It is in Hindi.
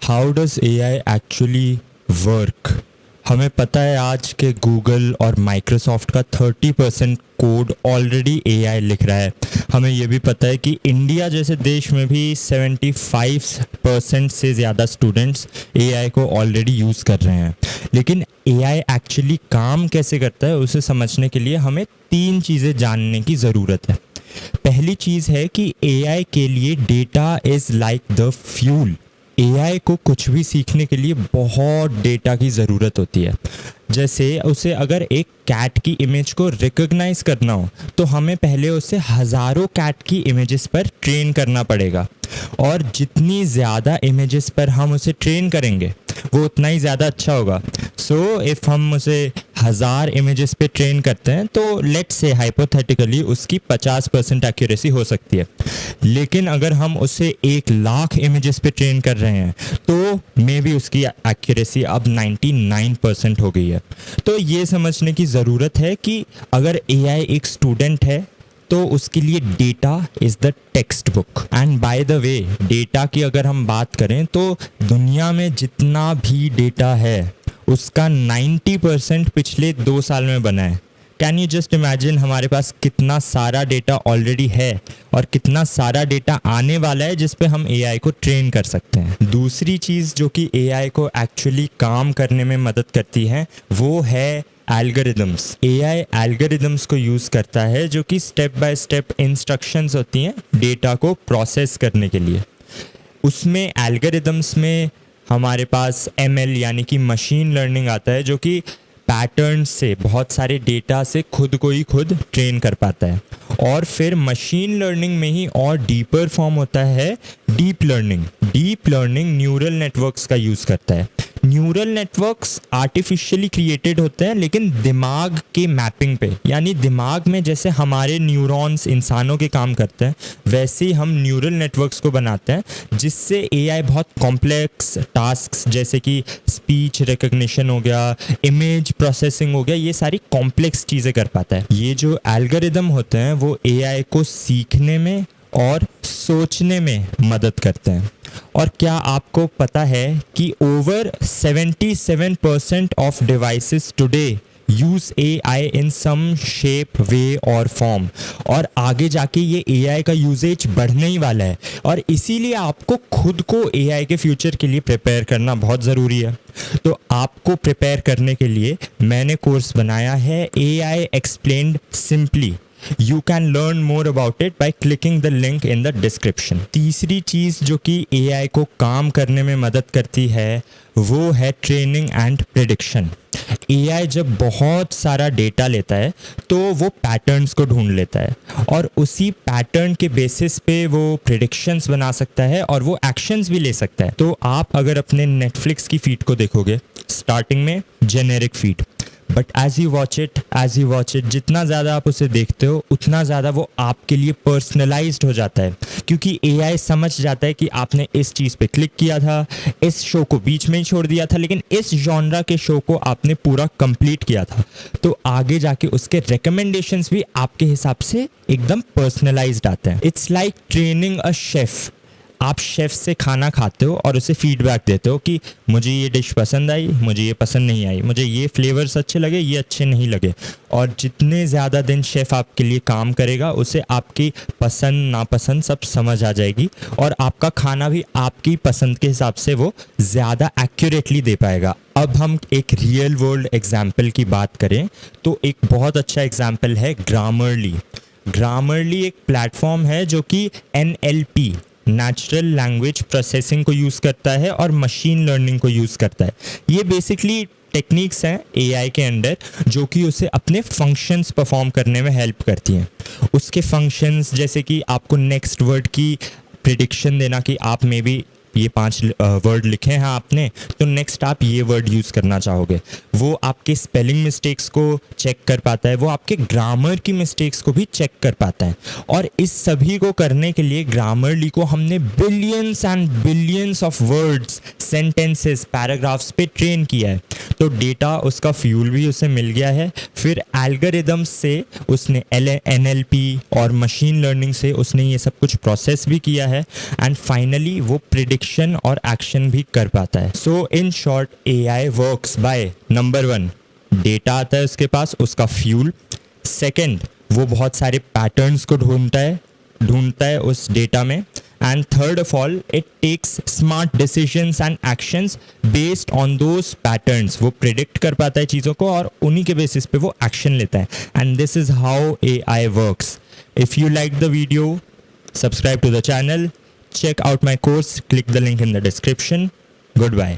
How does AI actually work? हमें पता है आज के गूगल और माइक्रोसॉफ्ट का 30% कोड ऑलरेडी एआई लिख रहा है। हमें ये भी पता है कि इंडिया जैसे देश में भी 75% से ज़्यादा स्टूडेंट्स एआई को ऑलरेडी यूज़ कर रहे हैं। लेकिन एआई एक्चुअली काम कैसे करता है उसे समझने के लिए हमें 3 चीज़ें जानने की ज़रूरत है। पहली चीज़ है कि एआई के लिए data is like the fuel. AI को कुछ भी सीखने के लिए बहुत डेटा की ज़रूरत होती है। जैसे उसे अगर एक कैट की इमेज को रिकॉग्नाइज करना हो तो हमें पहले उसे हज़ारों कैट की इमेजेस पर ट्रेन करना पड़ेगा, और जितनी ज़्यादा इमेजेस पर हम उसे ट्रेन करेंगे वो उतना ही ज़्यादा अच्छा होगा। सो इफ़ हम उसे 1000 इमेजेस पे ट्रेन करते हैं तो लेट्स से हाइपोथेटिकली उसकी 50% एक्यूरेसी हो सकती है। लेकिन अगर हम उसे 1,00,000 इमेजेस पे ट्रेन कर रहे हैं तो मे बी उसकी एक्यूरेसी अब 99% हो गई है। तो ये समझने की ज़रूरत है कि अगर एआई एक स्टूडेंट है तो उसके लिए data is the text book. And by the way, data की अगर हम बात करें तो दुनिया में जितना भी डेटा है उसका 90% पिछले 2 साल में बना है। कैन यू जस्ट इमेजिन हमारे पास कितना सारा डेटा ऑलरेडी है और कितना सारा डेटा आने वाला है जिस पे हम एआई को ट्रेन कर सकते हैं। दूसरी चीज़ जो कि एआई को एक्चुअली काम करने में मदद करती है वो है एल्गोरिदम्स। एआई एल्गोरिदम्स को यूज़ करता है जो कि स्टेप बाय स्टेप इंस्ट्रक्शंस होती हैं डेटा को प्रोसेस करने के लिए। उसमें एल्गोरिदम्स में हमारे पास एमएल यानी कि मशीन लर्निंग आता है, जो कि पैटर्न से बहुत सारे डेटा से खुद को ही खुद ट्रेन कर पाता है। और फिर मशीन लर्निंग में ही और डीपर फॉर्म होता है deep learning. Deep learning neural networks का यूज़ करता है। न्यूरल नेटवर्क्स आर्टिफिशियली क्रिएटेड होते हैं लेकिन दिमाग के मैपिंग पे, यानी दिमाग में जैसे हमारे न्यूरॉन्स इंसानों के काम करते हैं वैसे ही हम न्यूरल नेटवर्क्स को बनाते हैं, जिससे एआई बहुत कॉम्प्लेक्स टास्क्स जैसे कि स्पीच रिकग्निशन हो गया, इमेज प्रोसेसिंग हो गया, ये सारी कॉम्प्लेक्स चीज़ें कर पाता है। ये जो एल्गोरिदम होते हैं वो एआई को सीखने में और सोचने में मदद करते हैं। और क्या आपको पता है कि over 77% of devices today use AI in some shape, way और फॉर्म, और आगे जाके ये एआई का यूजेज बढ़ने ही वाला है। और इसीलिए आपको खुद को एआई के फ्यूचर के लिए प्रिपेयर करना बहुत ज़रूरी है। तो आपको प्रिपेयर करने के लिए मैंने कोर्स बनाया है AI explained simply. You can learn more about it by clicking the link in the description. तीसरी चीज़ जो कि AI को काम करने में मदद करती है वो है ट्रेनिंग एंड प्रिडिक्शन। AI जब बहुत सारा डेटा लेता है तो वो पैटर्न्स को ढूंढ लेता है और उसी पैटर्न के बेसिस पे वो प्रिडिक्शंस बना सकता है और वो एक्शंस भी ले सकता है। तो आप अगर अपने नेटफ्लिक्स की फीड को देखोगे, स्टार्टिंग में generic feed, but as you watch it जितना ज़्यादा आप उसे देखते हो उतना ज़्यादा वो आपके लिए पर्सनलाइज्ड हो जाता है, क्योंकि एआई समझ जाता है कि आपने इस चीज़ पे क्लिक किया था, इस शो को बीच में ही छोड़ दिया था, लेकिन इस जॉनरा के शो को आपने पूरा कंप्लीट किया था। तो आगे जाके उसके रिकमेंडेशंस भी आपके हिसाब से एकदम पर्सनलाइज्ड आते हैं। It's like training a chef. आप शेफ़ से खाना खाते हो और उसे फीडबैक देते हो कि मुझे ये डिश पसंद आई, मुझे ये पसंद नहीं आई, मुझे ये फ्लेवर्स अच्छे लगे, ये अच्छे नहीं लगे। और जितने ज़्यादा दिन शेफ़ आपके लिए काम करेगा उसे आपकी पसंद नापसंद सब समझ आ जाएगी और आपका खाना भी आपकी पसंद के हिसाब से वो ज़्यादा एक्यूरेटली दे पाएगा। अब हम एक रियल वर्ल्ड एग्जाम्पल की बात करें तो एक बहुत अच्छा एग्जाम्पल है ग्रामरली। ग्रामरली एक प्लेटफॉर्म है जो कि NLP नेचुरल लैंग्वेज प्रोसेसिंग को यूज़ करता है और मशीन लर्निंग को यूज़ करता है। ये बेसिकली टेक्निक्स हैं एआई के अंडर जो कि उसे अपने फंक्शंस परफॉर्म करने में हेल्प करती हैं। उसके फंक्शंस जैसे कि आपको नेक्स्ट वर्ड की प्रिडिक्शन देना कि आप मे बी ये 5 वर्ड लिखे हैं आपने, तो नेक्स्ट आप ये वर्ड यूज़ करना चाहोगे। वो आपके स्पेलिंग मिस्टेक्स को चेक कर पाता है, वो आपके ग्रामर की मिस्टेक्स को भी चेक कर पाता है। और इस सभी को करने के लिए ग्रामरली को हमने billions and billions of words, sentences, paragraphs पे ट्रेन किया है। तो डेटा उसका फ्यूल भी उसे मिल गया है, फिर एल्गोरिदम से उसने NLP और मशीन लर्निंग से उसने ये सब कुछ प्रोसेस भी किया है एंड फाइनली वो प्रिडिक्शन और एक्शन भी कर पाता है। So in short AI works by number 1 data आता है उसके पास, उसका फ्यूल। सेकंड, वो बहुत सारे पैटर्न्स को ढूंढता है उस डेटा में। And third of all, it takes smart decisions and actions based on those patterns. वो प्रिडिक्ट कर पाता है चीज़ों को और उन्हीं के बेसिस पे वो एक्शन लेता है। And this is how AI works. If you like the video, subscribe to the channel, check out my course, click the link in the description. Goodbye.